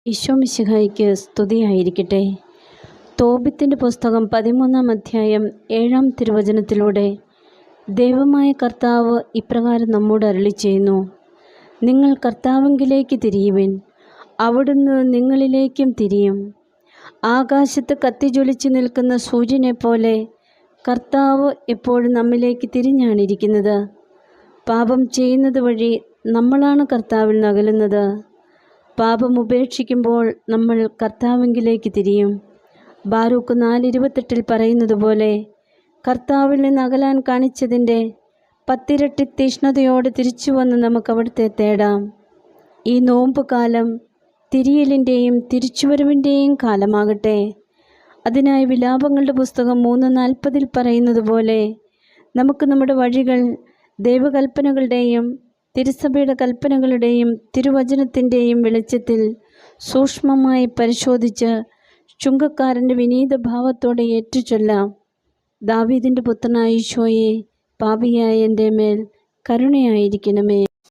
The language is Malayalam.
ഈശോ മിശിഹായ്ക്ക് സ്തുതിയായിരിക്കട്ടെ. തോബിത്തിൻ്റെ പുസ്തകം 13-ാം അധ്യായം 7-ാം തിരുവചനത്തിലൂടെ ദൈവമായ കർത്താവ് ഇപ്രകാരം നമ്മോട് അരുളിച്ചെയ്യുന്നു: നിങ്ങൾ കർത്താവിങ്കിലേക്ക് തിരിയുവിൻ, അവിടുന്ന് നിങ്ങളിലേക്കും തിരിയും. ആകാശത്ത് കത്തിജ്വലിച്ച് നിൽക്കുന്ന സൂര്യനെപ്പോലെ കർത്താവ് എപ്പോഴും നമ്മിലേക്ക് തിരിഞ്ഞാണിരിക്കുന്നത്. പാപം ചെയ്യുന്നത് വഴി നമ്മളാണ് കർത്താവിൽ നിന്ന് അകലുന്നത്. പാപം ഉപേക്ഷിക്കുമ്പോൾ നമ്മൾ കർത്താവിങ്കിലേക്ക് തിരിയും. ബാരൂക്ക് 4:28 പറയുന്നത് പോലെ കർത്താവിൽ നിന്ന് അകലാൻ കാണിച്ചതിൻ്റെ 10 ഇരട്ടി തീഷ്ണതയോടെ തിരിച്ചു വന്ന് നമുക്ക് അവിടുത്തെ തേടാം. ഈ നോമ്പ് കാലം തിരിയലിൻ്റെയും തിരിച്ചുവരവിൻ്റെയും കാലമാകട്ടെ. അതിനായി വിലാപങ്ങളുടെ പുസ്തകം 3:40 പറയുന്നത് പോലെ നമുക്ക് നമ്മുടെ വഴികൾ ദൈവകൽപ്പനകളുടെയും തിരുസഭയുടെ കൽപ്പനകളുടെയും തിരുവചനത്തിൻ്റെയും വെളിച്ചത്തിൽ സൂക്ഷ്മമായി പരിശോധിച്ച് ചുങ്കക്കാരൻ്റെ വിനീതഭാവത്തോടെ ഏറ്റുചൊല്ലാം: ദാവീദിൻ്റെ പുത്രനായ ഈശോയെ, പാപിയായ എൻ്റെ മേൽ കരുണയായിരിക്കണമേ.